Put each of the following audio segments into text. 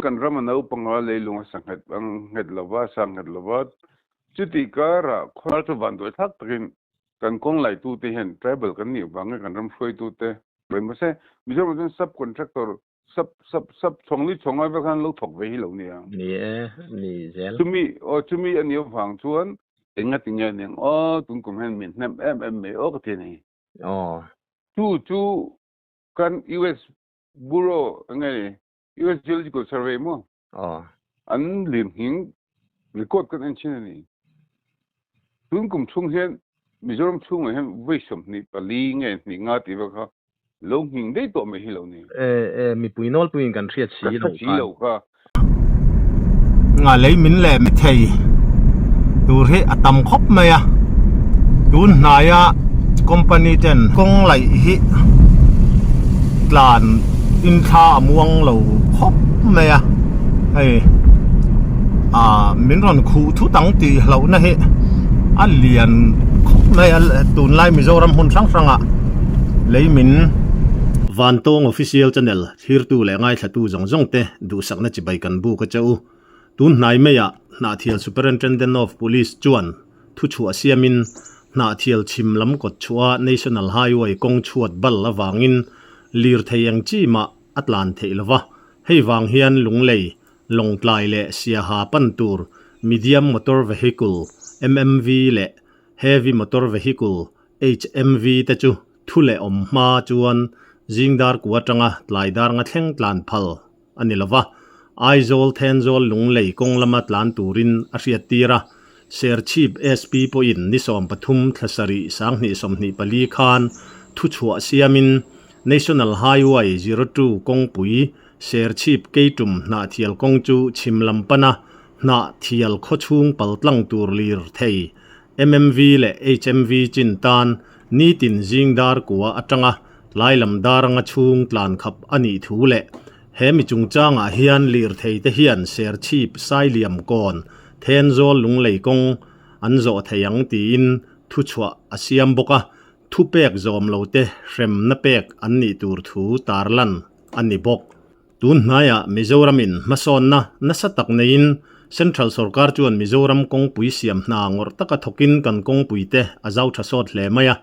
kan ramana upanga leilunga sanghet ang het lova sanghet lova chuti kara khol to ban do thak takin kan kong lai tu te hen travel kan ni wang kan ram froi tu te ben ma se mizo ma sub contractor sub chongli chongai ba kan lo thok ve hi lo ni a ni zel chumi ani wang chuan enga tingya neng tun kum hen min nem me ka te ni tu kan US Bureau ngai US Geological Survey mo an lim hing record kan an chin ni tun kum chung hen mizoram chung hen wisdom ni pali nge ni nga ti ba kha lo hing dei to me hi lo ni mi puinol puin kan riat si lo ka nga lei min le mi thei tur he atam khop ma ya tun na ya company ten kong lai hi tlan in tha muang lo khop ma ya min ron khu thu tang ti lo na he a lian khop na ya tun lai mizoram hun sang sanga lei min van tong official channel thir tu le ngai thatu zong te du sakna chi bai kan bu ka chau tun nai me ya na thial superintendent of police chuan thu chu asiamin na thial chim lam kot chua national highway kong chuat bal lawangin lir theiang chi ma atlan theilawa hei wang hian lunglei longtlai le sia ha pan tur medium motor vehicle mmv le heavy motor vehicle hmv te chu thule om ma chuan jingdar kuatanga tlaidar nga thleng tlan phal anilawa aizol thenjol lunglei konglama tlan turin a hriat tira ser chief sp po in nisom pathum thlasari sangni somni pali khan thu chua siamin national highway 02 kongpui ser chief keitum na thial kongchu chimlampana na thial khochung paltlang tur lir thei mmv le hmv chintan nitin jingdar kuwa atanga lailam daranga chung tlan khap ani thule hemi chungchanga hian lir thei te hian ser chip sailiam kon thenjol lunglei kong anzo theyang tin thu chwa asiam boka thu pek zom lote hrem na pek anni tur thu tarlan ani bok tun hnaya mizoramin mason na nasatak nein central sarkar chuan mizoram kong pui siam hna ngor taka thokin kan kong puite azau thasot hle maya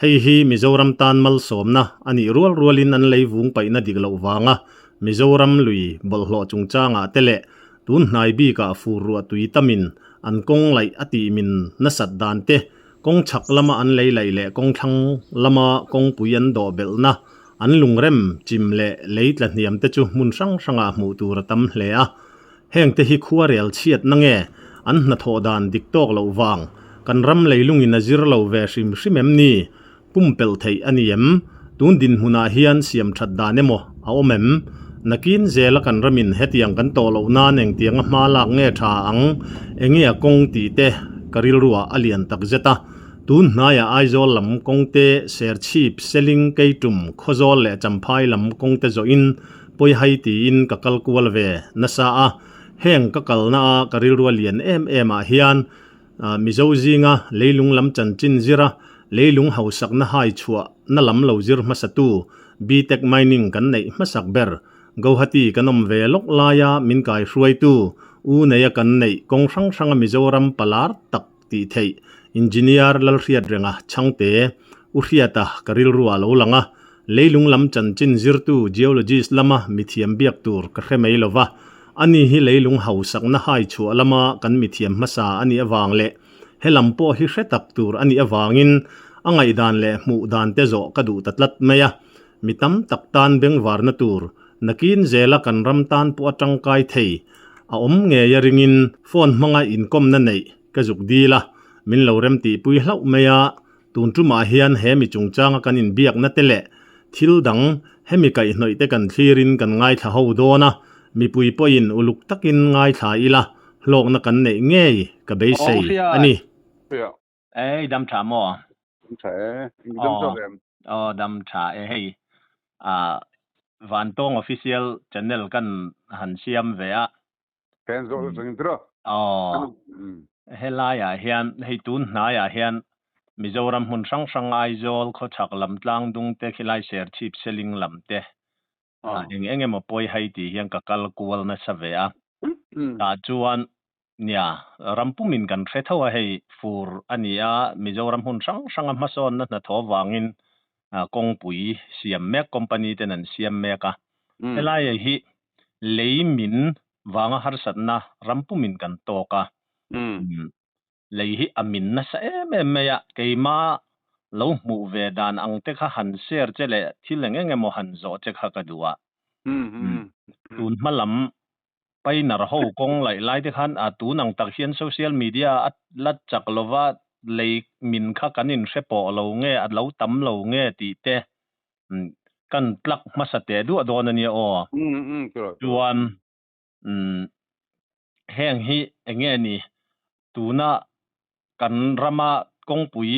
hei hi mizoram tan mal somna ani rualin an leivung paina diglo wanga mizoram lui bolhlo chungchanga tele tun hnai bi ka furua tuitamin an kong lai ati min nasat dan te kong chak lama an lei le kong thang lama kong puyan do belna an lungrem chim le leitla hniam te chu mun sanga mu tur tam hle a heng te hi khuarel chiat nange an na tho dan diktok lo wang kan ram leilungin a zir lo ve hrim ni pumpel thei aniem tun din huna hian siam that danemo a omem nakin zela kan ramin hetiang kan to lo na neng tiang ma lak nge tha ang engia kong ti te karil ruwa alian tak zeta tun hnaya aizol lam kongte ser chip selling keitum khozol le champhai lam kongte zo in poi hai ti in kakal kual ve nasa a heng kakal na karil ruwa lian em a hian mizo zinga leilung lam chanchin zira leilung hausak na hai chua na lam lo zir masatu bitek mining kan nei masak ber Guwahati kanom ve lok laya min kai hruai tu u neya kan nei kong sang mizoram palar tak ti thei engineer lal hriat renga changte u hriata karil ruwa lo langa leilung lam chanchin zirtu geologist lama mithiam biak tur ka hremei lova ani hi leilung hausak na hai chu lama kan mithiam masa ani awang le helampo hi hretak tur ani awangin angai dan le mu dan te zo kadu tatlat meya mitam taktan beng warna tur nakin zela kan ramtan pu atangkai thei a om nge yaringin phone manga income na nei ka juk dila min lo rem ti pui hlau meya tuntuma hian hemi chungchanga kan in biak na tele thil dang hemi kai hnoi te kan thlirin kan ngai tha ho dona mi pui poin uluk takin ngai tha ila hlok na kan nei nge ka be sei ani dam tha mo dam tha hei van tong official channel kan han siam ve a kenzo zingdro helaya hian hei tun hnaya hian mizoram hun sang aizol kho thak lam tlang dung te khilai ser chip selling lam te enge mo poi hai ti hian ka kal kual na savea ta chuan nia rampumin kan hre thawa hei fur ania Mizoram hun sang ma son na thowangin kongpui siam mek company ten an siam meka helai hi leimin wanga har satna rampumin kan toka lei hi amin na sa em ya keima lo mu ve dan ang te kha han ser chele thileng enge mo han zo che kha ka duwa tun malam pai nar ho kong lai te khan a tu nang tak hian social media at lat chak lova lei min kha kanin hrepo lo nge at lo tam lo nge ti te kan tlak masate du adon ani o chuan heng hi enge ni tuna kan rama kongpui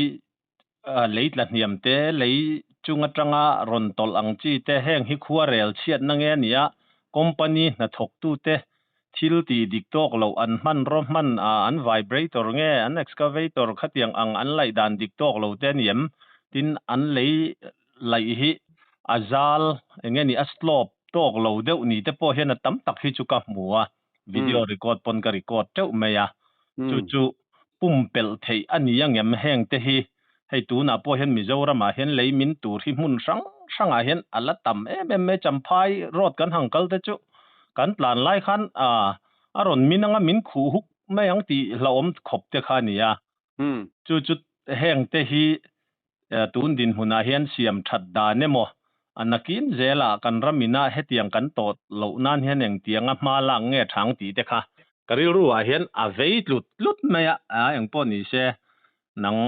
leitla hniam te lei chunga tanga ron tol ang chi te heng hi khuwa rel chiat na nge nia company na thok tu te thil ti dik tok lo an man ro man an vibrator nge an excavator khatiang ang an lai dan dik tok lo te niam tin an lei lai hi azal enge ni aslop tok lo deuh ni te po hian tam tak hi chu ka hmuwa video record pon ka record teuh meya chu pumpel thei ani angem heng te hi hei tu na po hian Mizoram a hian lei min tur hi mun sang a hian ala tam em me champhai road kan hangkal te chu kan tlan lai khan aron minanga min khu huk mai ang ti hlawm khop te kha nia chu heng te hi tun din huna hian siam that da nemo anakin zela kan ramina hetiang kan tot lo nan hian eng tianga hma lang nge thang ti te kha karil ruwa hian a vei tlut maya eng po ni se nang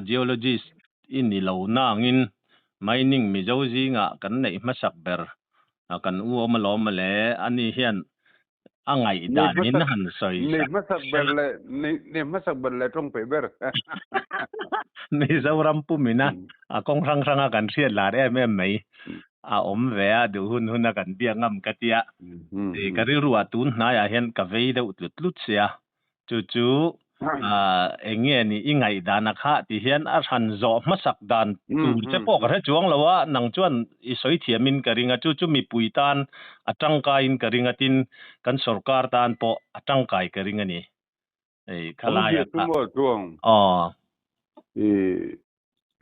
geologist in ni lo nangin mining mizo zinga kan nei masak ber kan u oma lo ma le ani hian angai danin han soi nei masak ber le trong pe ber Mizoram pumina kong rang kan riat la em mai om ve du hun kan bia ngam katia e karil ruwa tun na ya hian ka vei deuh tlut sia chu enge ni ingai dana kha ti hian a ran zo masak dan tur che po ka chuang lawa nang chuan i soi thiamin karinga chu mi puitan atangka in karinga tin kan sarkar tan po atangkai karinga ni ei khalaya tu mo chuang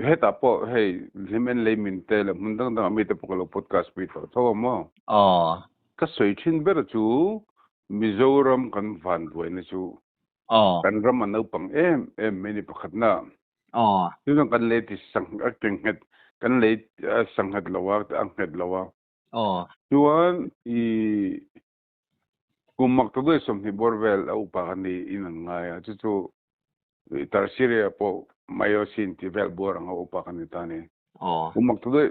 heta po hey limen leimin te le mun dang mi te pokolo podcast pi to mo ka soi chin ber chu Mizoram kan van duai chu kan ram an pang em meni pakhatna tu kan le ti sang acting het kan le sang het lawa ang het lawa chuan i kumak to do som ni borvel au pa ni in ngai chu tertiary po myosin ti vel bor ang au pa kan tani kumak to do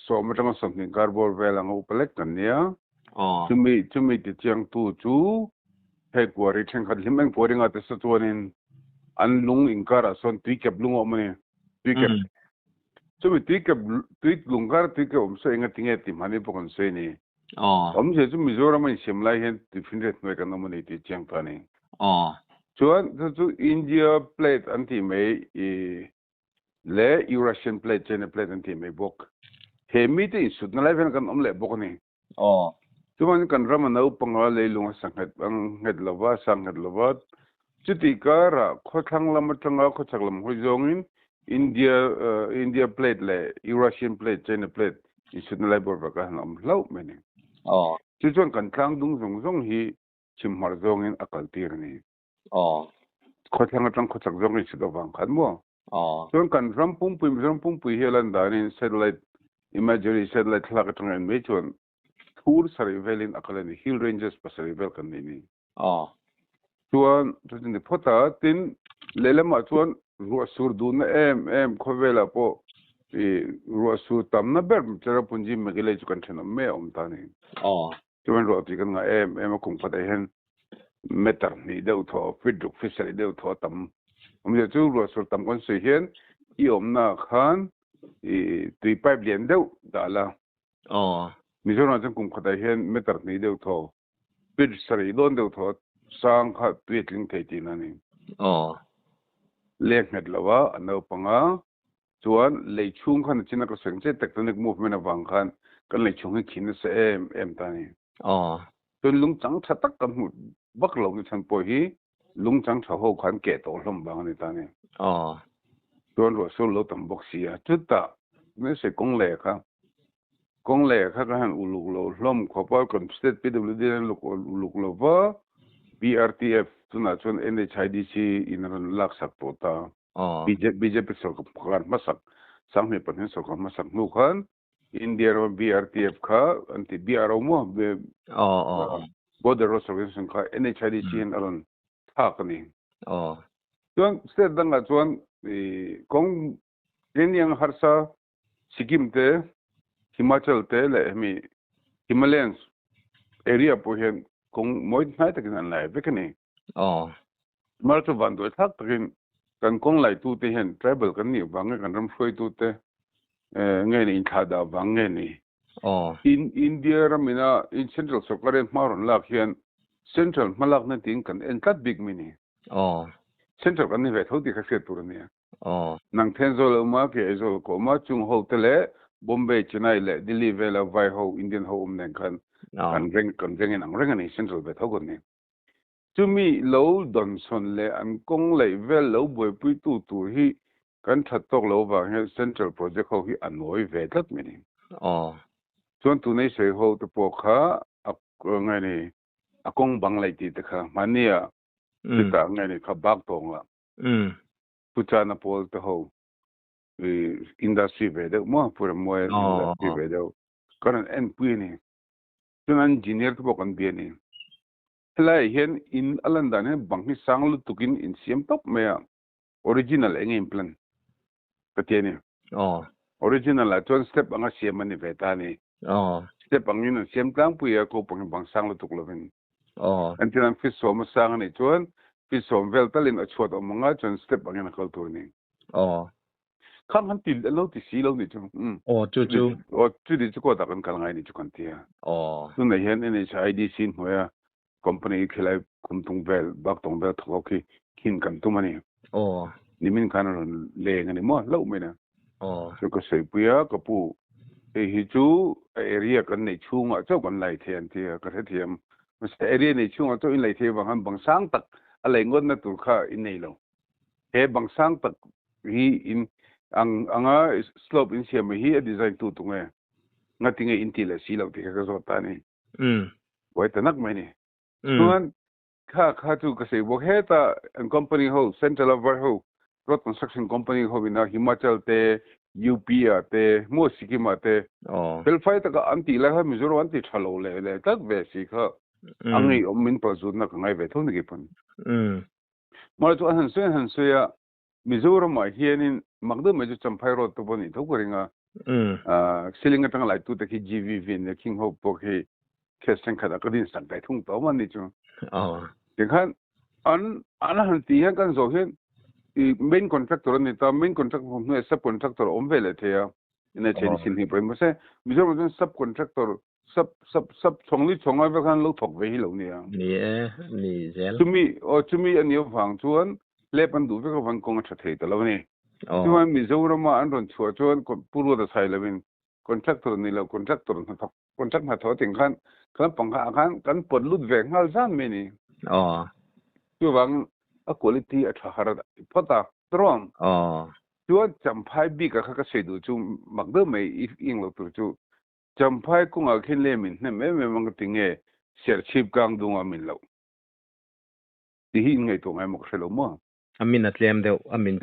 so matang som ni carbon vel ang au palek kan nia chumi ti chiang tu chu he kwari theng khat limeng poring ate sa chuanin an lung inkara son tuikep lung omani tuikep chumi tuik lungkar tuikep omso inga tinge ti mani pokon se ni omse chu Mizoram in simlai hen ti finret noi kan omani ti chiang pani chuan chu India plate anti mai le Eurasian plate China plate anti mai bok he mi te sut na lai ven kan omle bok ni chuan kan ram an panga leilung sanghet ang het lova sanghet lova chuti kara khothang lam tanga khochaklam hojongin India plate le Eurasian plate China plate isut na lai bor ba ka nam lau meni chuan kan tlang dung zong hi chimhar zongin akal tir ni khothang tang khochak zong hi sidawang khan mo chuan kan ram pum helan danin satellite imagery satellite thlak tang en me chuan thur survey in akalani hill ranges pa survey kan ni chuan ni phota tin lelama chuan ruwa sur du na em khovela po ruwa sur tam na ber chara punji megile chu kan thena me om tani chuan ro ti kan nga em kum phata hen meter ni deuh tho fiduk fishery deuh tho tam omje chu ruwa sur tam kon se hen i om na khan tui pipe lian deuh dala Mizoram chang kum khata hian meter ni deuh tho pid sari don deuh tho sang kha tuitling thei ti na ni lek net lawa ano panga chuan leichung khan china ka sengche tectonic movement awang khan kan le chung khin se em ta ni tôi lung trắng thật tất cả một bắc lâu như thằng bồi hi lung trắng thầu hậu khoản kẹt tổ lâm bằng này ta này tôi rồi số lâu tầm bốc xì à chút ta nếu sẽ công lệ khác cái hàng uluk lâu lâm khó bao còn state PWD uluk lâu vợ BRTF tu na chun NHIDC in lak sak to ta BJP so kan masak sang ne pan so kan masak nu khan India ro BRTF kha anti BRO mo border reservation kha NHIDC in aron thak ni chuan state danga chuan kong Kenyang harsa Sikkim te Himachal te le mi Himalayas area po hen kong moi nai takin an lai vekani mar chu van do thak takin kan kong lai tu te hen travel kan ni wang kan ram floi tu te nge ni thada wang nge ni in India ramina in central sokaren maron lak hian central malak na tin kan en kat big mini central kan ni ve thodi ka se tur ni nang thenzo ma ke zo ko ma chung ho tele Bombay Chennai le Delhi vela vai ho Indian ho nen kan kan reng nang reng ni central ve thogon ni to me low don son le an kong le vel lo boy pui tu hi kan that tok lo wa he central project ho hi anoi ve tat mi ni chuan tu nei se ho te po kha ngai ni akong bang lai ti te kha mania ta ngai ni kha bak tong la puchana pol te ho industry ve de mo pura mo industry ve de kan en pui ni chuan engineer te po kan bi ni lai hian in alanda ne bang hi sang lu tukin in siam top me original eng plan pateni original la ton step anga siam ani ve ta ni step angin siam tang puya ko bang sang lu tuk lovin antinan fi som sang ani chuan fi som vel talin a chhuat omanga chon step angin kal tur ni khang han til lo ti si lo ni chu chu di chu ko ta kan kal ngai ni chu kan tia tu nei hian ni IDC hoya company khilai kumtung vel bak tong vel thoki kin kan tumani nimin kan le ngani mo lo mena so ko sei puya ko pu e hi chu area kan nei chunga chau kan lai thian tia ka the thiam mas area nei chunga to in lai the bang bang sang tak alai ngon na tur kha in nei lo he bang sang tak hi in anga slope in siam hi a design tu tunga ngatinge intila si lo ti ka zo ta ni wai tanak mai ni tuan kha tu ka sei bo heta an company ho central of ho road construction company ho bina Himachal te UP te mo Sikkim te bel fai ta ka anti la ha Mizoram anti thalo le tak ve si kha angi min pa zu na ka ngai ve thon gi pun mar tu han se ya Mizoram ma hianin magdu me ju champhai road to boni tho koringa silinga tang lai tu te ki GVV ne king ho po ki keseng khada kadin sang dai thung to man ni chu dekhan an han ti han kan zo hen main contractor ni ta main contractor no sub contractor omvele thea ina chen sin hi prime se Mizoram sub contractor sub chongli chongai ba kan lo thok ve hi lo ni ya ni zel to me an yo phang chuan lepan du ve ka van kong tha thei to lo ni chuan Mizoram ma an ron chua chuan puru da sai lawin contractor ni lo contractor na thok contract ma tho ting khan kan pangha kan pon lut ve ngal zan me ni chu wang a quality a thahara phata tron chuan champhai bi ka kha ka sei du chu magde mai if ing lo tur chu champhai ku nga khin le min ne me mang tinge ser chip kang dunga min lo ti hi ngai to ngai mok selo mo amin atlem deu amin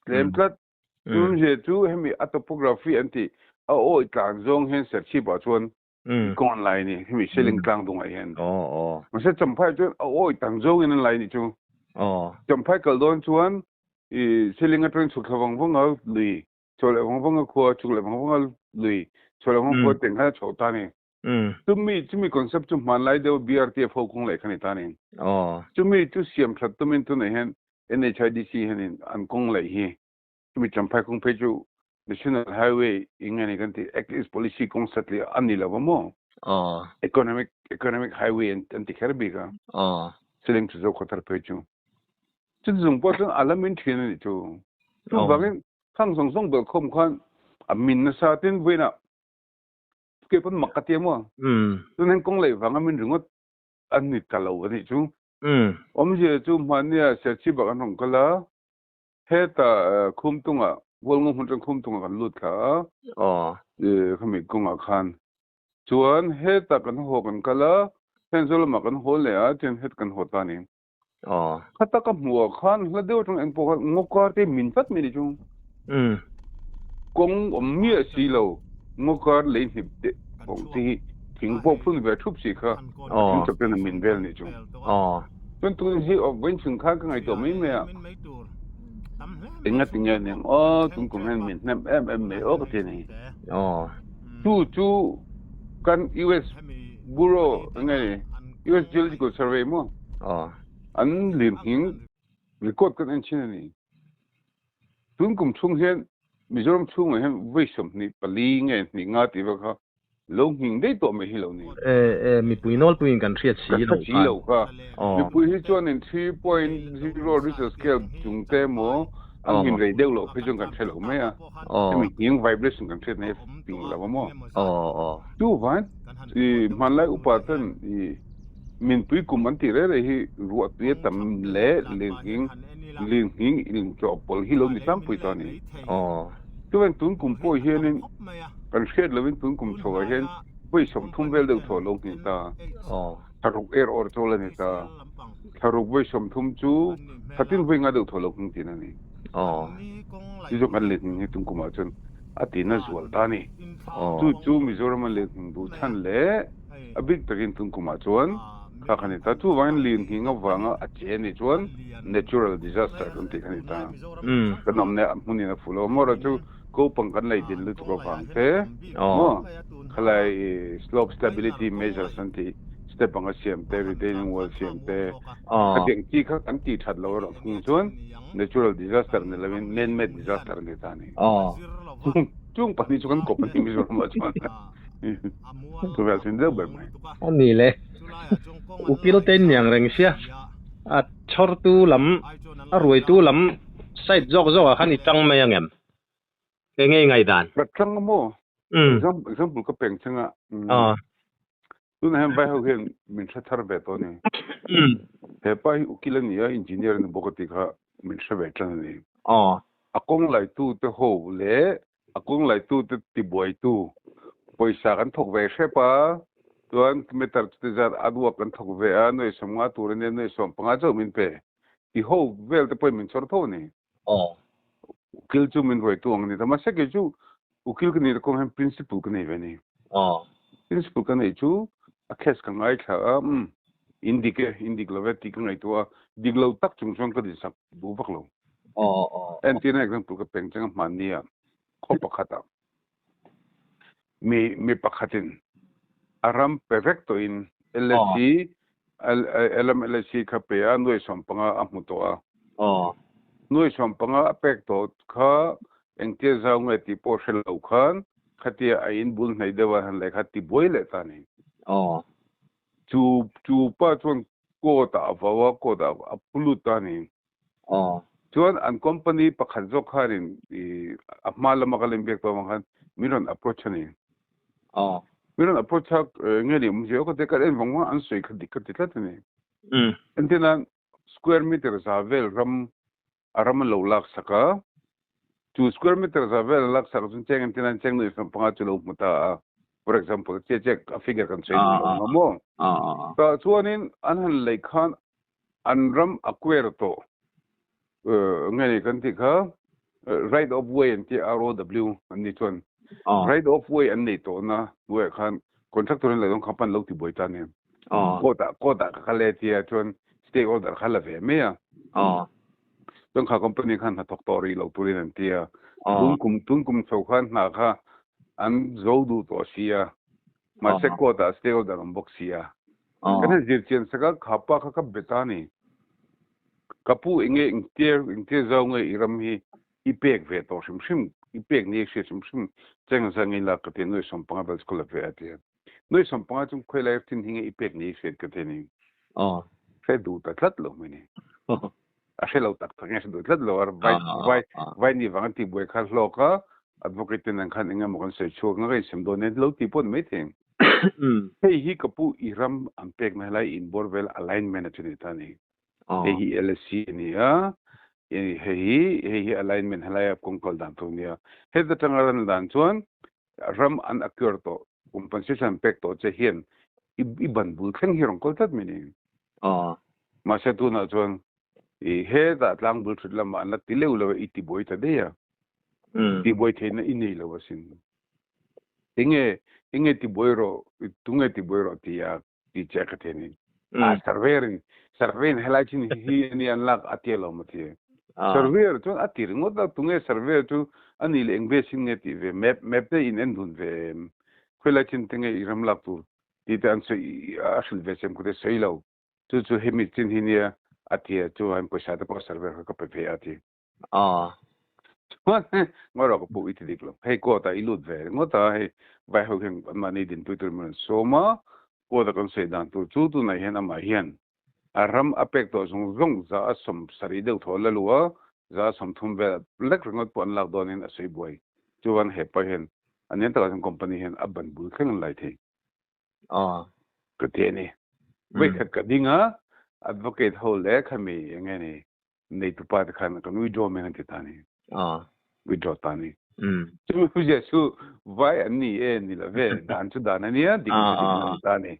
lem plat je chu hemi a topography anti a oi tlang zong hen ser chip a chuan con lại ni hemi selling tlang dung ai hen ma se champhai chuan a oi tang zong in lai ni chu champhai kal don chuan selling a tren chu khawang wang a lui chole wang a kho chu le wang a lui chole wang ko teng ha chho ta ni chumi concept chu man lai deu BRTF ho kong lai khani ta ni chumi chu siam that tumin tu nei hen NHIDC hen an kong lai hi chumi champhai kong pe chu National Highway ingani kanti act is policy constantly anila mo economic highway anti kharbiga selling to zo khatar pechu chuzung posan alamin thina ni chu bangin khang song song bel khom khan amin na sa tin buina ke pun makati mo tu nen kong lei wanga min ringot an ni kalau ani chu je chu mania se chi ba kan hong kala he ta khum tunga wolngu hun khum tunga kan lut kha khami konga khan chuan he ta kan ho kan kala sensol ma kan ho le a chen het kan ho ta ni khata ka muwa khan la deu tong en po ngokar te min pat mi ni chu kong mi si lo ngokar le hip te kong ti thing po phun ve thup si kha thing chak ten min vel ni chu pen tu hi of wen chung kha ka ngai to mai me a tinga tinga ne tung kong hen min nam me o ka te ni tu kan US Bureau ngai US Geological Survey mo an lim hing record kan an chin ni tung kum chung hen Mizoram chung hen wisdom ni pali nge ni nga ti ba kha lo hing dei to me hi lo ni mi puinol puin kan riat si lo kha mi pui hi chuan in 3.0 Richter scale chung te mo ang hin rei deu lo phe chung kan thelo me a mi hing vibration kan thlet ne ping la mo tu van i manlai upatan i min pui kum an ti re hi ruat pe tam le ling hing in cho pol hi lo ni sam pui ta ni tu ven tun kum po hian in kan shet lo vin tun kum cho hian pui som thum vel deu tho lo ni ta tharuk or cho le ni ta tharuk pui som thum chu khatin pui nga deu tho lo kum ti na ni ti jo kan le ni tun kum a chun atina zual ta ni tu Mizoram le du chan le abik takin tun kum a chuan kha khani ta tu wan lin hinga wanga a che ni chuan natural disaster kan ti khani ta kanom ne muni na fulo mora chu ko pang kan lai din lu ko pang te mo khalai slope stability measures anti step ang siam te retaining wall siam te adeng ti kha kan ti that lo ro thung chuan natural disaster ne lawin man made disaster ne ta ni chung pa ni chuan ko pa ni Mizoram ma chuan tu vel sin de ba mai ani le ukil ten yang reng sia a chor tu lam a ruai tu lam side jok jok khan i tang mai angem ke ngai dan tang mo example ka peng changa tu na hem bai ho hen min thar ve to ni he pai ukil ni ya engineer ni bokati kha min thar ve tang ni akong lai tu te ho le akong lai tu te ti boi tu poisa kan thok ve she pa tuan meter te jar adwa kan thok ve a noi somnga tur ne noi som panga cho min pe I ho vel te poi min chor tho ni ukil chu min roi tu ang ni tama se ke chu ukil ke ni ko hem principle ke nei ve ni principle ke nei chu a kes ka ngai kha indik lo ve ti ka ngai tu a diglo tak chung chung ka di sak bu bak lo en ti na example ka peng chang man ni a kho pakhata me pakhatin aram perfecto in LSC LSC kapea noi sompanga amutoa noi sompanga apekto kha engte zaunga ti portion lo khan khatia ain bul nei dewa han le khati boile tani chu pa chon ko ta awa ko da apulu tani chuan an company pakhat zo kharin I amala makalem bek to man miron approach ni miron approach ngeli mje ko te karen bangwa an soi khadi khati tlatni entina square meter za vel aram lo lak saka 2 square meter za vel lak saka chun cheng entina cheng no isam panga chulo muta for example check a figure kan sei no mo ta chuanin an han lei khan an ram acquire to ngeli kan ti kha right of way anti ROW ani chuan right of way an nei to na we khan contractor le dong khapan lo ti boita ne kota khale ti chuan stakeholder khala ve me ya dong kha company khan ha tori lo turin an ti tungkum chau khan na kha an zo du to sia ma se kota stakeholder on box sia kan jir chen saka khapa kha betani kapu inge ingte zaunga iram hi ipek ve to shim ipek ni shim cheng zangi la ka te noi som panga bal skola ve ati noi som panga chung khoi lai tin hinge ipek ni shet ka te ni fe du ta tlat lo mini a she lo tak thang she du tlat lo ar vai ni wang ti boi kha lo ka advocate nan khan inga mo kan se chok na kai sem do ne lo ti pon mai theng hei hi kapu iram ampek na lai in borvel alignment atuni tani hei hi LSC ni a hei alignment halai kong kol dan tu nia he da tangaran dan chuan ram an acure to compensation pack to che hian iban bul thleng hi rong kol tat mini ma se tu na chuan he da tlang bul thut lam an la tileu lo iti boy ta de ya ti boy thein inei lo wasin inge ti boyro tunge ti boyro ti ya ti check theni a surveyin helachin hi ni an lak atielo mati surveyor chu atir ngoda tunge surveyor chu ani le engbesin nge ti ve map te in endun ve khulachin tenge iram lak tu ti tan so asul ve sem kude seilo chu hemi chin hinia atia chu am ko sa ta ko surveyor ka pe ati ngoro ko pu iti diklo hei ko ta ilut ve ngota hei vai ho heng mani din twitter man soma ko da kon se dan tu na hian ama hian aram apek to zong za asom sari deu thola luwa za som thum ve lek ringot pon lak donin asoi boy chuan he pa hen anen ta kan company hen aban bul kheng lai the ko te ni we khat ka dinga advocate hol le khami ngeni nei tu pa khan kan wi do men ti tani withdraw tani chu je su vai ani ni la ve dan chu dan ani ya ding tani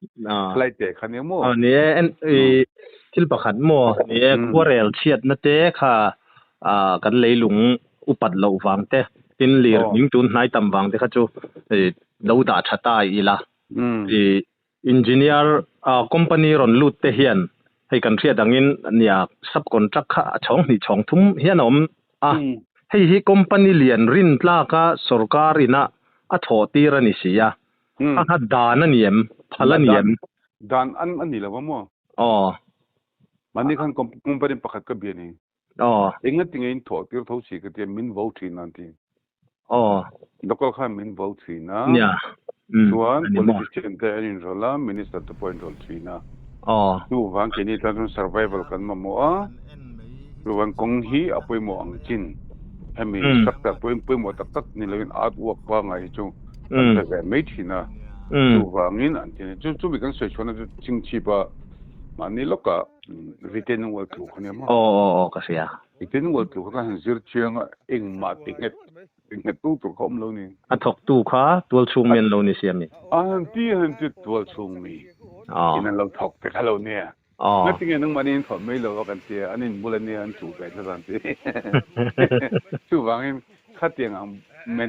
flight te khani mo ni en til pakhat mo ni quarrel chiat na te kha kan leilung upat lo wang te tin lir ning tun hnai tam wang te kha chu lo da thata ila engineer company ron lut te hian hei kan thria dangin nia subcontract kha chong ni chong thum hian om hei hi company lian rin tla ka sarkar ina a tho tir ani sia a dan aniem phalaniem dan ani lawa mo mani khan company pakhat ka biani enga tingein tho tir tho si ka te min vo thi nan ti local khan min vo thi na chuan politician te in rola minister to point rol thi na tu wang ke ni tan survival kan mo a ruwan kong hi apoi mo ang chin hemi sakta poim mo tak ni lewin artwork pa ngai chu an ve mai thina chu wangin an tin chu bi kan se chona chu chingchi ba mani loka retaining work tu khania ma ka sia retaining work tu kha han zir chiang eng ma tinget tu khom lo ni a thok tu kha tual chung men lo ni siami han ti tual chung mi in lo thok te khalo ne nothing nang manin for me lo kan ti anin bulan ni an chu ka than ti chu wangin khatiang am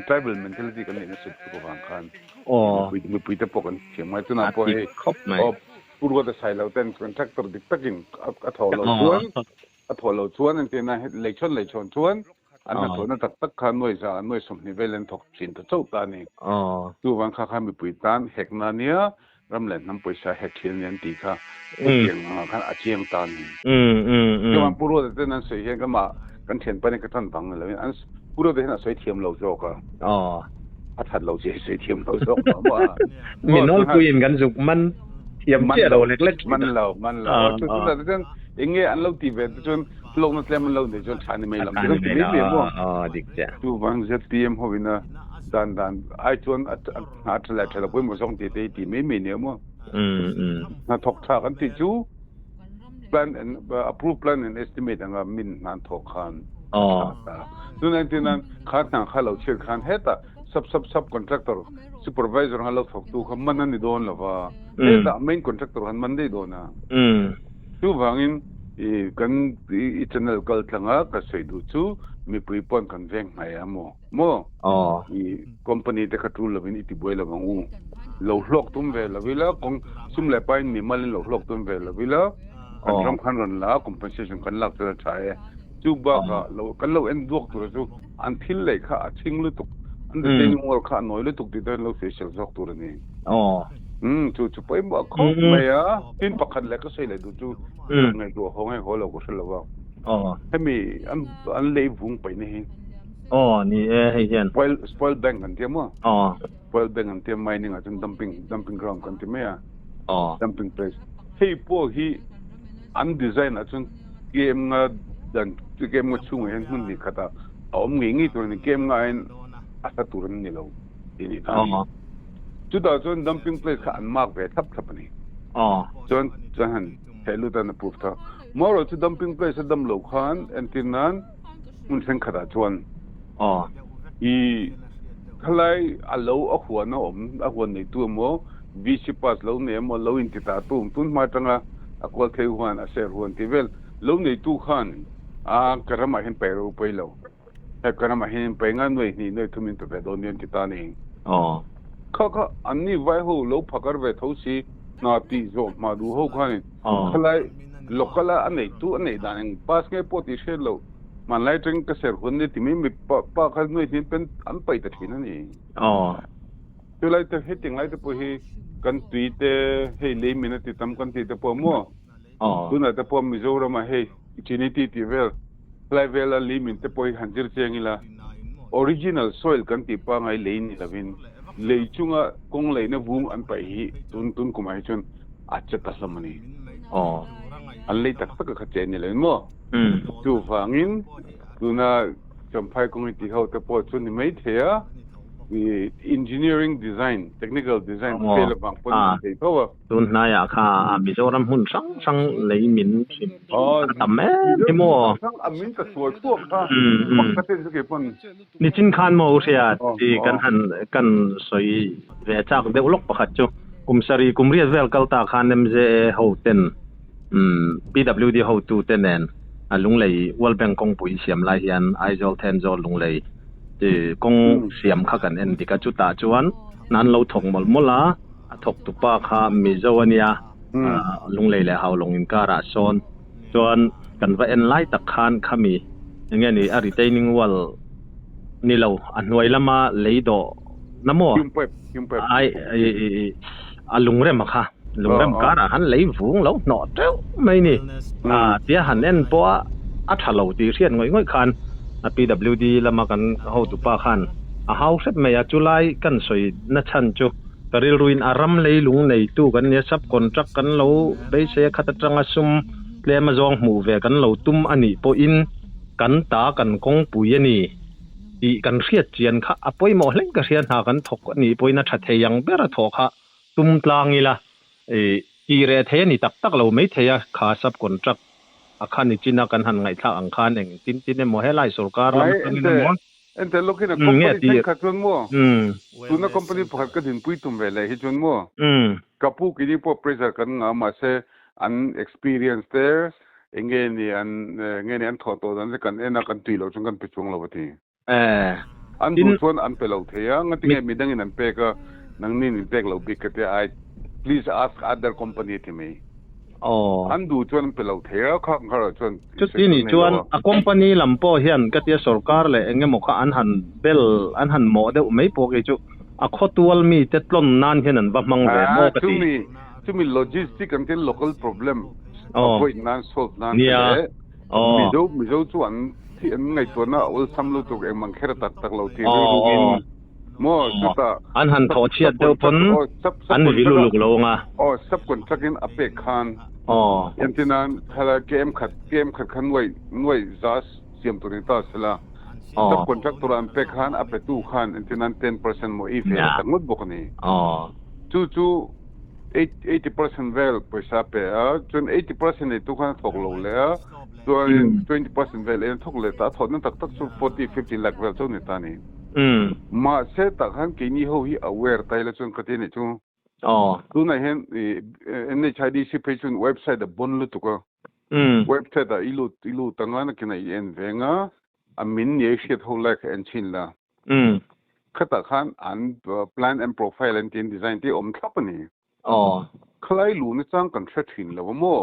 tribal mentality kan ni su ko wang khan mi puita pokan chemai tu na po he purwa da sai lo ten contractor dik takin a tholo chuan an te na lechon chuan an na thona tak khan noi som ni velen thok chin to chau ta ni tu wang kha mi puitan hekna nia ramlen nam poisa hekil nian ti kha tiang khan achiang tan ni man puro de nan sei he ka ma kan thian pa ni ka than bang lo an puro de na sei thiam lo zo ka a that lo je sei thiam lo zo ma mi nol puin kan zuk man thiam che lo lek man lo tu da den inge an lo ti ve chun lok na tlem lo de chun thani mai lam ti ni mo dik cha tu wang ZPM hovina dan ai chuan a thla thla poi mo song ti me ne mo na thok tha kan ti chu plan and approve plan and estimate anga min nan thok khan tu nan tin nan kha lo chir khan heta sub contractor supervisor halo thok tu kham man ni don lawa heta main contractor han man dei dona tu wangin kan channel kal tlanga ka sei du chu mi pui pon kan veng mai amo mo company te ka tu lovin iti boy lawang u lo hlok tum ve lawila kong sum le pain mi mal lo hlok tum ve lawila kan ram khan ran la compensation kan lak ta chae chu ba ka lo kan lo en dok tu chu an thil le kha aching lu tuk an de ting ngor kha noi lu tuk ti da lo facial jok tu ni chu poi ba kho me ya tin pakhat le ka sei le du chu ngai do ho ngai ho lo ko sel wa hemi an le vung pai ni ni hei hian spoil bank kan tiam mo spoil bank kan tiam mining a chun dumping ground kan ti me ya dumping place hei po hi an design a chun game nga dan game nga chung hen hun ni khata om ngi tur ni game nga asa turan ni lo ini ta chu da chon dumping place kha an mark ve thap thap ni chon chahan helu ta na proof tha moro chu dumping place dam lo khan antinan mun sen khada chon I khalai alo a huan na a huan nei tu mo vc pass lo ne mo lo in ti ta tun ma tanga a kwal thei huan a ser huan ti vel lo nei tu khan a karama hin pe ro pe lo he karama hin pe ngan noi ni noi thumin to be don yen ti ta ni kha anni vai ho lo phakar ve thosi na ti zo ma du ho khan khalai lokala anei tu anei dan pass nge poti she lo man lai tring ka ser hun ni timi mi pa khal noi tin pen an pai ta thin ani tu lai ta heting lai ta po hi kan tui te he le minute tam kan ti te po mo tu na ta po mi zo ra ma he chiniti ti vel lai vel a li min te po hi hanjir chengila original soil kan ti pa ngai le ni lavin le chunga kong le na bung an pai hi tun kumai chun acha ta samani an le tak tak ka chen ni le mo tu fangin tu na champai community ho te po chun ni mai thea engineering design technical design fel bang pon te power tun na ya kha mizoram hun sang lei min thim tam me mo sang amin ka sual tuak kha ka te ke pon ni chin khan mo ria ti kan soi ve chak de ulok pakhat chu kumsari kumriat vel kalta khan nem je ho ten PWD ho tu tenen alung lei World Bank kong pui siam lai hian aizol ten zol lung lei ti kong siam kha kan en dika chu ta chuan nan lo thok mol mola thok tu pa kha mi zoania lung lei le haw long in kara son chuan kan va en lai tak khan khami nge ni a retaining wall ni lo anoi lama leido namo ai alung re ma kha lungram kara han lei vung lo no treu mai ni tia han en po a thalo ti rian ngoi khan a PWD lama kan ho tu pa khan a house set me a July kan soi na chan chu karil ruin aram lei lung nei tu kan ne sub contract kan lo be se khata tanga sum le ma zong mu ve kan lo tum ani po in kan ta kan kong pui ani i kan riat chian kha apoi mo hleng ka rian ha kan thok ani poina tha theyang bera thokha tum tlangila ki re the ni tak lo mai theya kha sub contract akhan ni china kan han ngai thla ang khan eng tin mo helai sarkar lam kan mo ente lokin a company ka chun mo tuna company pakhat ka din pui tum vele hi chun mo kapu ki ni po pressure kan nga ma se an experience there nge ni an thoto dan kan ena kan tui lo chung kan pe chung lo bati an du chon an pe lo theya ngati nge midang in an pe ka nang ni pek lo big ka te I please ask other company to me an du chuan pe lo thea kha chuan chu ti ni chuan a company lampo hian ka tia sarkar le engemaw kha an han bel an han mo de mai po ke chu a khotual mi te tlon nan hian an ba mang ve mo ka ti chu mi logistic and local problem avoid nan solve nan mi zo chuan thi an ngai to na ul sam lu tu eng mang khera tak lo ti mo chuta an han tho chiat deu pon an vilu luk lo nga sub contract in ape khan yantinan khala kem khat khan noi zas siam tu ni ta sela sub contract turan pe khan ape tu khan yantinan 10% mo if tangut bokni chu 80% vel paisa pe chun 80% ni tu khan thok lo le 20% vel en thok le ta thon tak chu 40-50 lakh vel chu ni ta ni ma se ta khan ki ni ho hi aware tai la chun kati ni chu tu na hen NHIDC page chun website da bon lu tu ko website da ilu tanga na kina en venga amin ye shit ho like en chin la khata khan an plan and profile and design ti om thapani khlai lu ni chang kan thret hin lo mo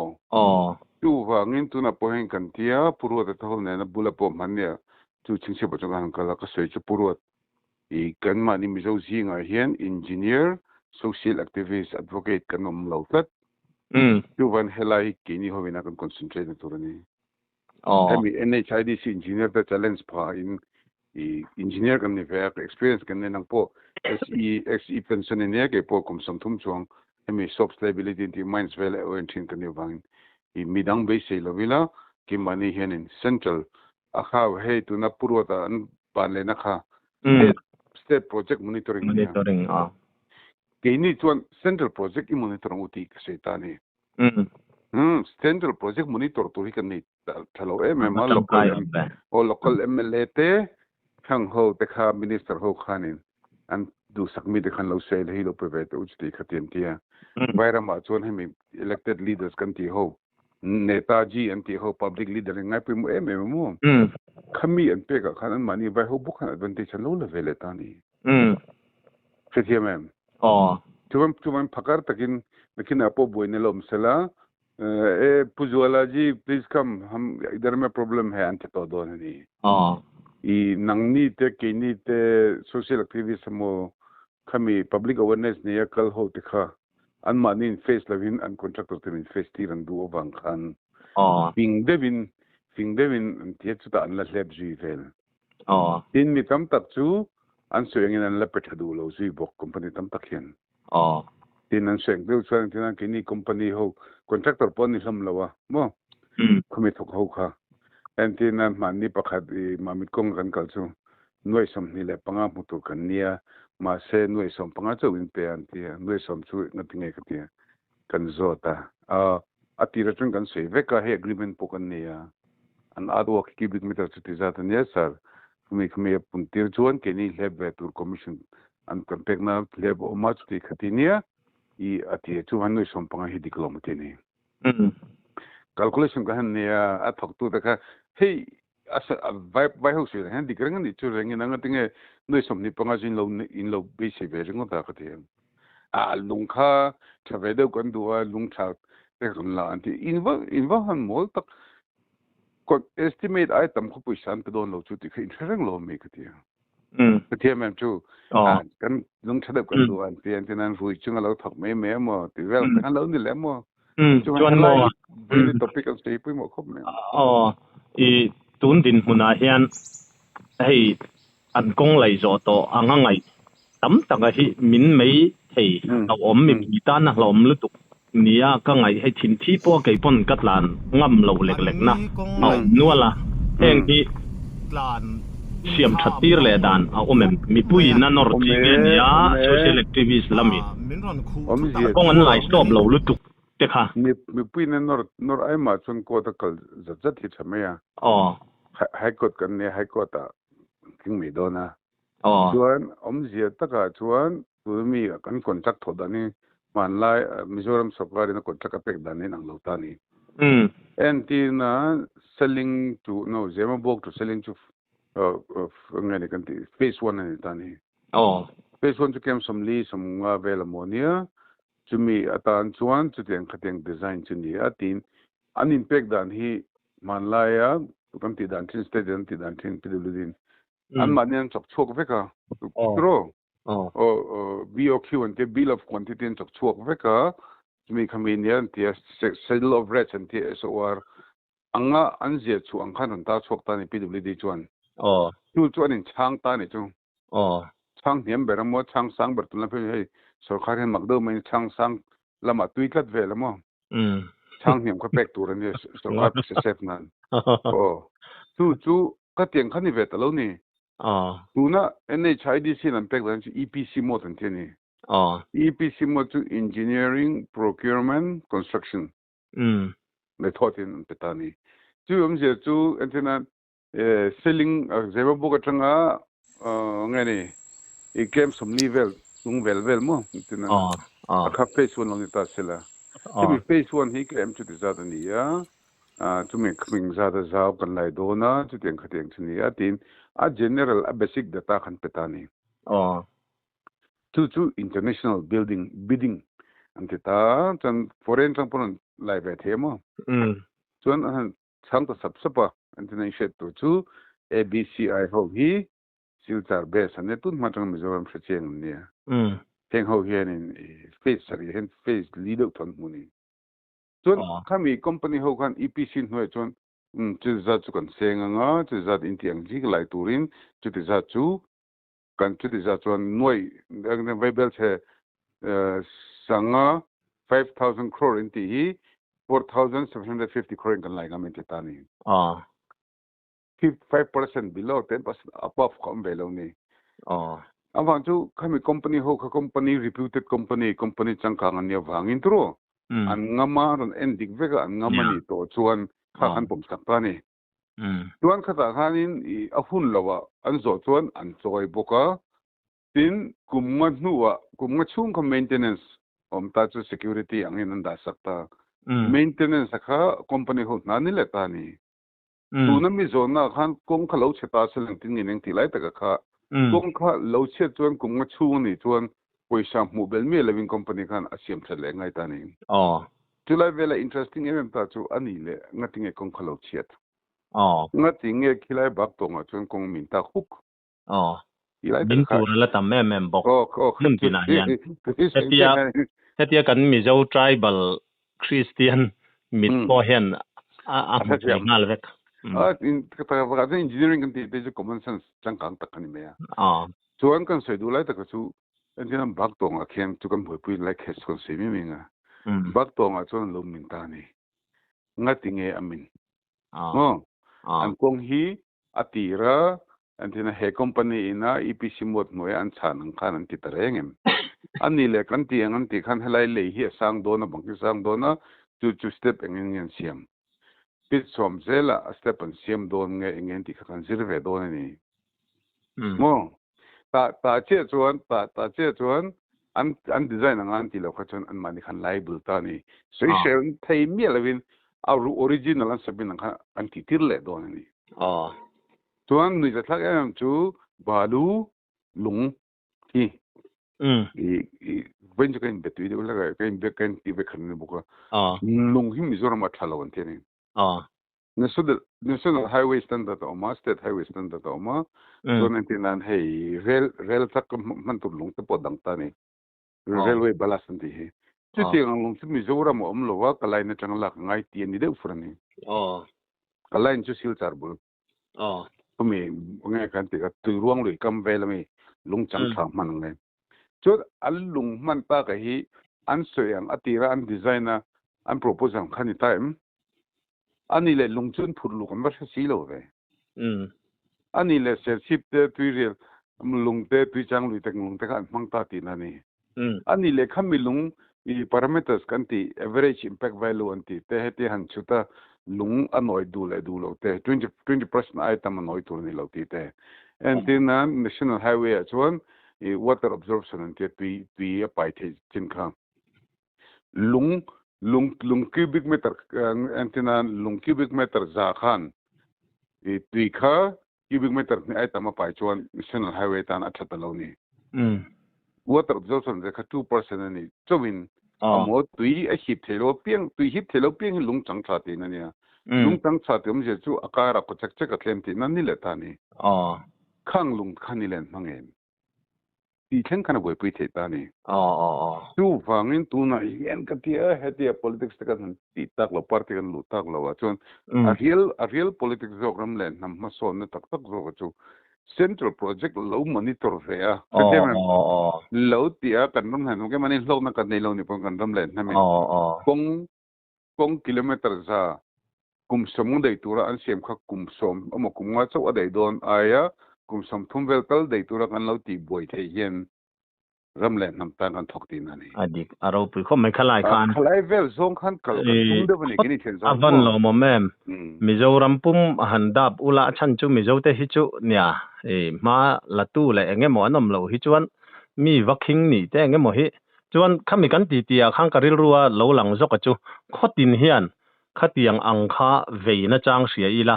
tu wa ngin tu na pohen kan tia puru da thol ne na bula po mania chu chingse bo chang kala ka sei chu puru I kan ma ni mizo zinga hian engineer social activist advocate kanom lautat tu van helai kini hovina kan concentrate na turani ami NHIDC engineer the challenge pa in engineer kan ni ver experience kan nang po SE pension ne ke po kum sam thum chong ami soft stability in minds well orientation kan ni wang I midang be sei lovila ki mani hian in central akha he tu na purwata an pan le na kha state project monitoring cái này chuan central project monitoring uti cái gì ta này central project monitor tu cái này thalo local MLA te khang ho te kha minister ho khanin an du sakmi de khan lo sei le hi lo private uti khatien tia vaira ma chuan hemi elected leaders kan ti ho Netaji and ti ho public leader ngai pi mu mu khami an pe ka khan an mani vai ho bukhan advantage lo la vele ta ni mem tuam phakar takin lekin apo boine lom sela pujwala ji please come hum idhar mein problem hai ante to do ni I nangni te kini te social activism mo khami public awareness ne kal ho te kha an manin face lavin an contractor te min face tiran du obang khan ping devin tie chu ta an la leb ji vel tin mi tam tak chu an soyang an la pethadu lo ji bok company tam tak hian tin an seng deu chuan tin an kini company ho contractor pon ni hlam lawa mo khami thok ho kha an tin an man ni pakhat I mamit kong kan kal chu noi som ni le panga mutu kan nia ma se noi som panga chu in pe an tia noi som chu ngatinge ka tia kan zota atira chung kan sei veka he agreement po kan nia an adwo ki big meter chu ti zata ne sir khami puntir chuan keni leb ve tur commission an contact na leb o ma chu ti khatinia I ati chu han noi som panga hi diklomate ni calculation ka han nia athok tu ta kha hey asa vai ho se han dikrang ni chu reng na ngatinge noi som ni panga jin lo in lo be se ve reng ta ka te lung kha thave de kan duwa lung tha te kan la anti inva han mol tak ko estimate item ko puisan pe don lo chu ti khin reng lo me ka te cái mem chu kan lung tha de kan duwa anti anti nan hui chung lo thok me mo ti vel kan lo ni le mo chuan mo very topic of stay pui mo khop me I tun din huna hian hei an kong lai zo to anga ngai tam taka hi min mei hei a om mi ta na hlom lu tuk nia ka ngai hei thin thi po ke pon katlan ngam lo lek na nuala heng hi tlan siam thatir le dan a omem mi pui na nor ti nge nia social activist lami kong an lai stop lo lu tuk te kha mi pui na nor ai ma chun ko ta kal zat hi chamaya high court kan ne high court ta king mi dona chuan zia taka chuan mi kan contract thodani man lai Mizoram sarkar in contract pek dan nang lo ta ni na selling to zema bok to selling to ngani kan ti phase 1 ani ta ni phase 1 chu kem somli somnga vel ammonia chumi atan chuan chu teng khateng design chu ni atin anin pek dan hi man laia kan ti dan thin state ti dan thin pwdin an manian chok chok veka tro BOQ and the bill of quantity and chok veka chumi khaminian ti sale of rates and SOR anga anje chu angkhan ta chok ta ni PWD chuan chuan in chang ta ni chu chang niam beramo chang sang bertula phe hei sarkar hen magdo mai chang sang lama tuikat velamo chang niam ko pek tur ani sarkar se set nan chu ka tiang khani ve ta lo ni tuna NHIDC nan pek dan EPC mo tan the ni EPC mo chu engineering procurement construction le thotin petani chu je chu antina selling zeba boka tanga ngani I kem som level tung vel mo tina ka phase 1 long ta sela ti phase 1 hi kem chu ti zat ani ya chu me khming zat za kan lai do na chu teng khateng chni ya tin a general a basic data khan petani chu international bidding antita chan foreign transport lai ve themo chuan chang ta sap antina shet to chu ABCI ho hi silchar base ane tun matang Mizoram cheng ne teng ho hian in face sari hen face leader thon muni chon khami company ho khan EPC hoi chon chu za chu kan senganga chu za intiang ji lai turin chu ti za chu kan chu ti za chon noi viable che sanga 5000 crore inti hi 4750 crore kan lai gamin ti tani 5% below 10% above come below ni Awang chu kami company ho ka company reputed company changkang ania wangin tro. An ngama ron endik vega an ngama ni to chuan kha kan pom sakta ni. Chuan khata khanin I ahun lawa an zo chuan an choi boka tin kumma hnuwa kumma chung ka maintenance ta chu security angin an da sakta. Maintenance kha company ho na ni le ta ni. Tu na mi zona khan kong khalo cheta selang tin ngi neng tilai ta kha kong kha lo che chuan kumma chung ni chuan poisa mobile me living company khan asiam thale ngai ta ni. Tulai vela interesting em ta chu ani le ngatinge kong khalo chet. Ngatinge khilai bak tonga chuan kong min ta khuk. Min tu la tam mem bok. Mun tina yan. Hetia kan Mizo tribal Christian mit po hen a ngal vek. In kata engineering kan ti te common sense changkang takani me ya. Chuan kan sei du lai ta chu engineering bak tonga khem chu kan pui like hes kon se mi minga. Bak tonga chuan lo min ta ni. Ngatinge amin. An kong hi atira antina he company ina EPC mod moya an chanang khan an titarengem. Ani le kan ti ang an ti khan helai le hi sang dona bangki sang dona chu step engin siam. Pit som zela a step an siam don nge engin ti khan zirve don ni. Mo ta che chuan an design ang an ti lo kha chuan an mani khan liable ta ni. So share thai mi lawin original an sabin an ti tirle don ni. Chuan ni ta thak em chu balu lung ki when you can bet with like can be can be kan buka lung him is ora thalawan tene national highway standard or state highway standard or ma so nan hey rail tak man tu lung te podang ta ni railway balasan ti he chu ti ang lung mi zora mo lo wa kalai na chang lak ngai ti ni de ufrani kalai chu sil charbul mi ngai kan ti ka tu ruang lui kam vel mi lung chang tha man ngai chu al lung man pa ka hi an soyang atira an designer an propose ang khani time ani le lung chun phur lu kan ba si lo ve ani le ship te tuirial lung te tui chang lui tek lung te kan mang ta ti na ni ani le khami lung I parameters kan ti average impact value anti te heti han chuta lung anoi du lo te 20% item anoi tur ni lo ti te and then national highway chuan water absorption anti tui pai the chin kha lung cubic meter antina lung cubic meter za khan tui kha cubic meter ni item pai chuan national highway tan athata lo ni water absorption de ka 2% ani chowin amo tui a hip thelo piang lung chang tha ti na nia lung chang tha ti je chu akara ko chak ka tlem ti na ni le ta ni khang lung khani len mangen ti theng kana boi pui the ta ni tu wangin tu na yen ka ti a hetia politics ta kan ti tak lo party kan lu tak lo wa chon a real politics program len nam ma so na tak zo chu central project low monitor rea low tia kan ram han ke mani lok na kan nei lo ni pon kan ram len na me kong kilometer za kum som dei tura an sem kha kum som amo kum nga chau adai don aya kum som thum vel kal dei tura kan lo ti boi the yen ram len nam tan kan thok tin ani adik aro pu kho mai khalai vel zong khan kal tum de bani gini chen zong avan lo mo mem Mizoram pum handap ula chan chu Mizo te hi chu nia ma latu le enge mo anom lo hi chuan mi vaking ni te enge mo hi chuan khami kan ti tia khang karil ruwa lo lang zo ka chu khotin hian khatiang angkha veina chang sia ila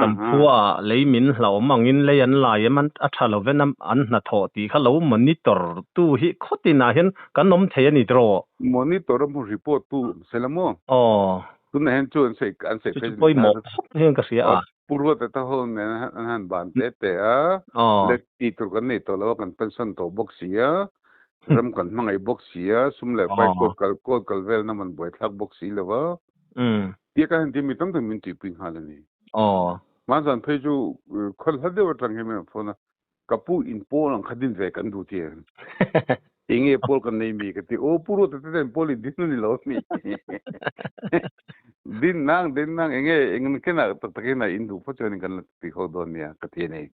kan phua leimin hlo mangin leian lai man atha lo venam an na tho ti kha lo monitor tu hi khotina hian kan nom the ani dro monitor mu report tu selamo tu na hen chu an sei poi mo hen ka sia purwa ta ho ne han ban te a le ti tur kan nei to lo kan pension to box sia ram kan mangai box sia sum le pai ko kal vel na man boi thak box si lewa ti ka han ti mi tam min ti ping halani ma zan phei chu khol hade wa tang he me phona kapu in po lang khadin ve kan du ti inge pol kan nei mi kati o puro te ten poli din ni lo mi din nang ingen kena tak takena indu po chon kan ti ho don ya kati nei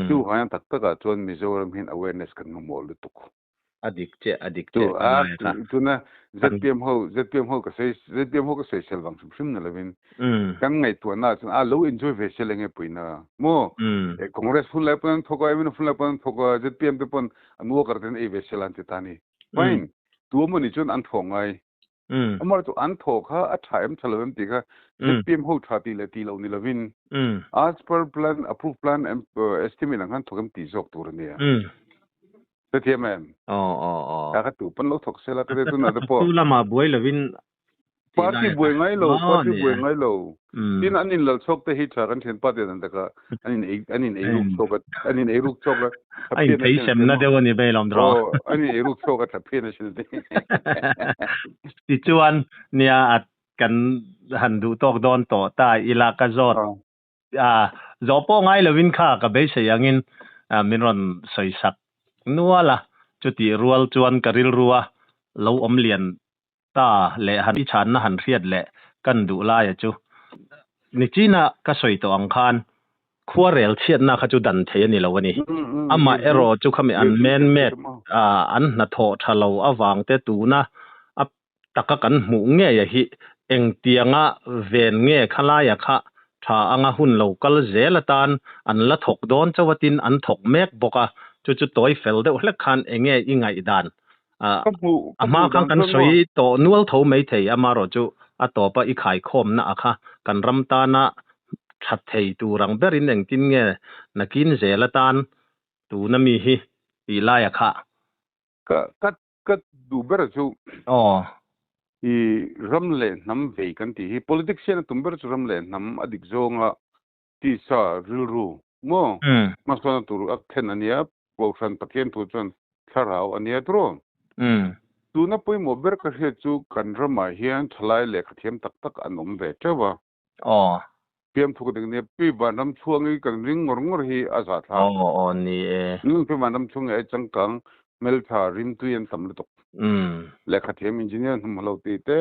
tu ha tak taka chon Mizoram hin awareness kan mol tuk adik che tu a tu na ZPM ho ka sei selwang sum na levin kan ngai tu na a lo enjoy ve selenge puina mo congress full lapon thoko even full lapon thoko ZPM te pon anu karten e ve selan ti tani fine tu mo ni chun an thongai amar tu an thokha a thaim thalawem ti ka ZPM ho thati le ti lo ni levin as per plan approved plan estimate ang thokam ti jok tur nia TMM. Kakak tu pun lo thok sela kede tu nada po. Tu lama buai levin. Parti buai ngai lo. Tin anin lal sok te hit kan thian pa de dan ka anin eruk sok. Ain thei sem na dewa ni be lam dro. Anin eruk sok ka thaphe na sin de. Ti chuan nia at kan handu tok don to ta ila ka zot. Zopo ngai levin kha ka be se yangin minron soisak nuala chuti rual chuan karil ruwa lo om lian ta le han i chan na han riat le kan du la ya chu ni china ka soi to ang khan khuarel chiat na kha chu dan the ni lo ni ama ero chu khami an men met an na tho thalo awang te tu na ap taka kan mu nge ya hi eng tianga ven nge khala ya kha tha anga hun local zelatan an la thok don chawatin an thok mek boka chu toy fel de hlek khan enge ingai dan ama khang kan soi to nual tho mai thei ama ro chu a to pa i khai khom na akha kan ram ta na that thei tu rang berin eng tin nge nakin zelatan tu na mi hi i la ya kha ka du ber chu i ramle nam ve kan ti hi politics na tumber chu ramle nam adik zonga ti sa rilru mo masana tur ak then ania Bausan pakien tu chuan tharau ania tro tu na poi mo ber ka he chu kanrama hian thlai le khathiam tak tak anom ve chawa pm thu ding ne pi banam chuangi kan ring ngor hi aza tha ni pi banam chung e changkang mel tha rim tu yen tam le tok le khathiam engineer hum lo ti te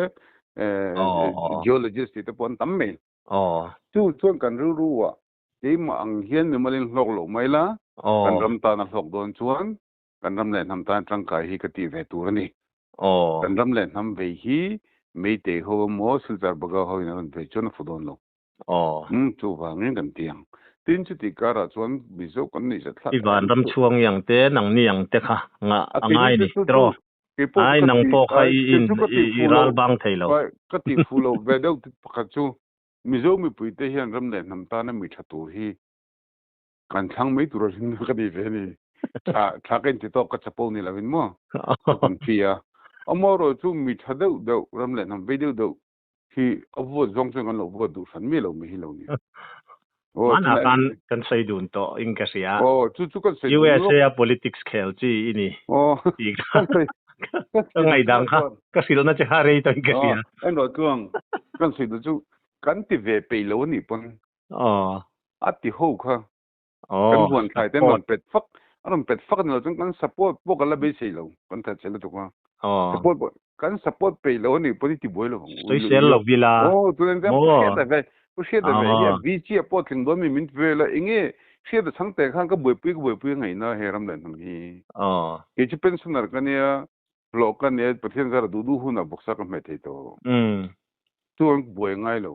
geologist ti te pon tam me chu chuan kan ru wa ei ma ang hian ni malin hlok lo mai la kan ram ta na hlok don chuan kan ram le nam ta tangkai hi ka ti ve tur ani kan ram le nam ve hi mei te ho mo siltar baga ho in ve chon fudon lo chu wa ngin kan tiang tin chu ti kara chuan bizo kan ni sa thla iwan ram chuang yang te nang ni yang te kha nga angai ni tro ai nang po khai in iral bang thailo ka ti fulo ve deu pakha chu mizo mi puite hian ram le nam ta na mi thatu hi kan thang mai tur rin ka di ve ni tha ken ti to ka chapol ni lavin mo kan pia amoro chu mi thadeu deu ram le nam ve deu hi avo zong chung kan lo bo du san mi lo mi hi lo ni mana kan sei dun to inkasia chu kan sei USA politics khel chi ini ngai dang kha ka sil na che hare to inkasia en ro tuang kan sei du chu kan ti ve pe lo ni pon ati ho kha kan huan khai ten non pet fak no chung kan support bo kala be sei lo kan ta chelo to ka support kan support pe lo ni politi boy lo social lo vila tu len dem pushia da ya vichi po thing do mi min vela inge sia da changte khang ka boy pui ngai na heram den hi ke chi pensioner kan ya lokan ne pathian zar du hu na boksa ka me thei to tu boy ngai lo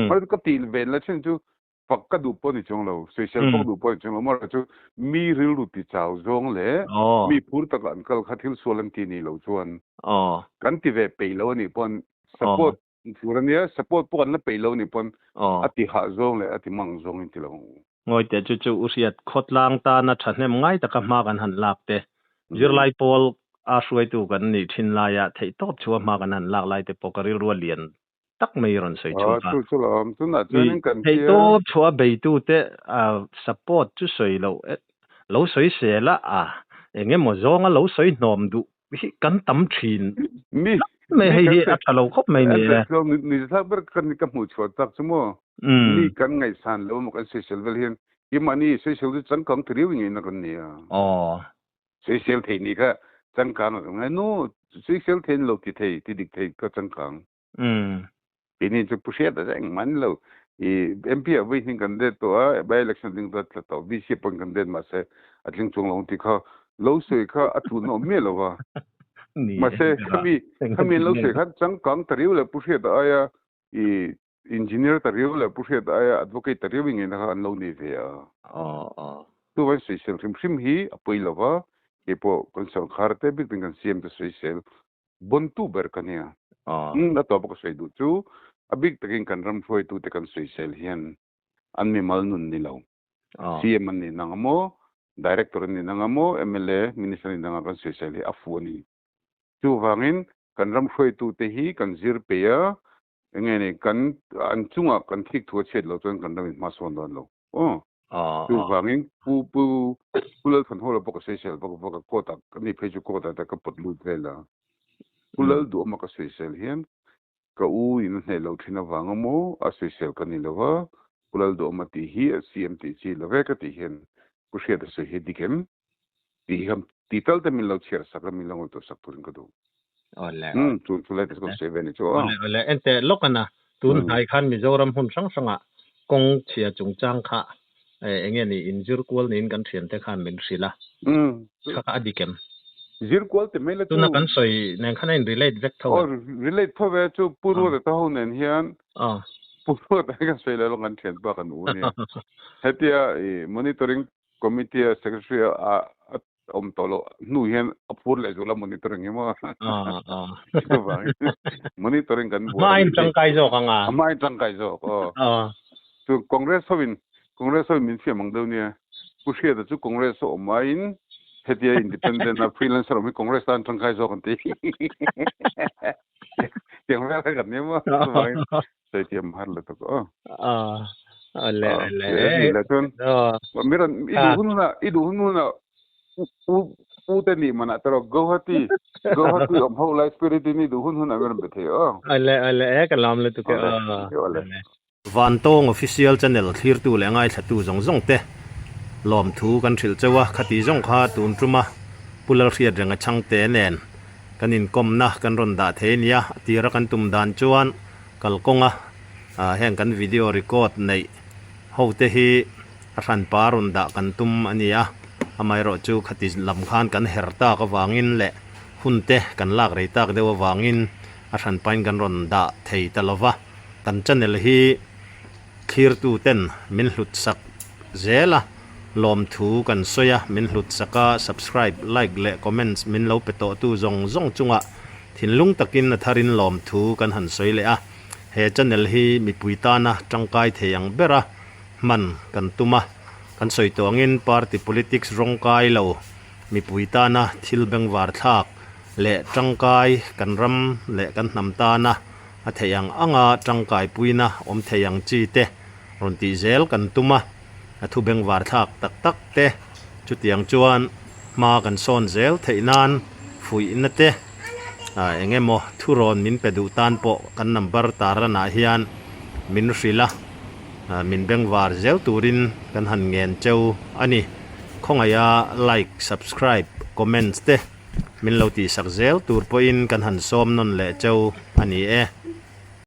mar ka til ven la chen chu pakka du po ni chong lo social po du po chong lo mar chu mi ril ru ti chao zong le mi phur ta kan kal khathil solan ti ni lo chuan kan ti ve pe lo ni pon support furania support po kan la pe lo ni pon ati ha zong le ati mang zong in ti lo ngoi te chu usiat khotlang ta na thahnem ngai ta ka ma kan han lak te zirlai pol a suai tu kan ni thin la ya thei top chuwa ma kan han lak lai te pokaril ro lian tak mai ron sei chu ka chu tu na chen kan thei to chua bei tu te support chu soi lo soi se la enge mo zonga lo soi nom du hi kan tam thin mi me hei a thalo khop mai ni ni sa ber kan ni ka mu chwa tak chumo ni kan ngai san lo mo kan social vel hian i mani social chu chang kang thriu ngi na kan ni social thei ni ka chẳng càng ngay nó social thiên lâu thì thầy thì địch thầy có chẳng càng vì nên chụp pushet đã anh man lâu MP ở bên hình gần đây tôi by election đừng đặt là tao VC bằng gần đây mà sẽ ở trên trung lòng thì có lâu rồi có ở thủ nó miêu là va mà sẽ kami lâu rồi khác chẳng càng tariu là pushet ai engineer tariu là pushet ai advocate tariu nghe nó ăn lâu này về tu vai social sim hi apoi là va cái bộ con số kharte biết dengan CM the social bontu berkania na to ba ko sai du chu abik taking kan ram foi tu te kan social hian an mi mal nun ni lo CM ni nangamo director ni nangamo MLA minister ni nangam kan social hi afuni chu wangin kan ram foi tu te hi kan zir pe ya nge ne kan an chunga kan thik thu chet lo chon kan ram ma son don lo chu wangin pu lal kan hola ba ko social ba ko kota kan ni pheju kota ta ka potlu vela pulal du ma ka social hian ka u in ne lo thina wanga mo a social kan ni lawa pulal du ma ti hi CMT chi lawe ka ti hian ku she da se hi dikem ti ham ti tal te min lo cher sa ka min lo to sak turin ka du ole tu le ko se veni chu ole ente lokana tun hai khan Mizoram hun sang sanga kong chia chung chang kha enge ni injur kwal nin kan thian te khan min sila kha adikem zir kwal te mele tu na kan soi nen khan in relate vek tho relate pho ve chu puro de to nen hian puro ta kan soi lo kan thian ba kan u ni hetia monitoring committee secretary om tolo nu hian apur le zola monitoring emo monitoring kan mai tangkai zo kanga mai tangkai zo tu congress hobin min fi mang do ni ku she da chu congress o main hetia independent na freelancer mi congress tan tangkai zo kan ti tiang ra kan ni mo sai tiam har la to le tun miran idu hununa u te ni mana tero gohati om ho life spirit ni du hun agar bethe ale kalam le tu ke Vantong official channel thir tu le ngai thatu zong zong te lom thu kan thil chewa khati zong kha tun truma pulal riat renga chang te nen kanin komna kan ron da the nia tira kan tum dan chuan kalkonga heng kan video record nei ho te hi ran parun da kan tum ania amai ro chu khati lam khan kan herta ka wangin le hunte kan lak reita ka dewa wangin a ran pain kan ron da thei talova kan channel hi khir tu ten min hlut sak zela lom thu kan soya min hlut saka subscribe like le comments min lo peto tu zong zong chunga thinlung takin na tharin lom thu kan han soi le a he channel hi mi puitana tangkai theyang bera man kan tuma kan soi tongin party politics rongkai lo mi puitana thilbeng war thak le tangkai kan ram le kan namtana a theyang anga tangkai puina om theyang chi te ronti zel kan tuma a thu beng war thak tak tak te chutiang chuan ma kan son zel theinan fui na te engemo thuron min pedu tan po kan number tarana hian min rila min beng war zel turin kan han ngen cheu ani khongaya like subscribe comments te min lo ti sak zel tur po in kan han som non le cheu ani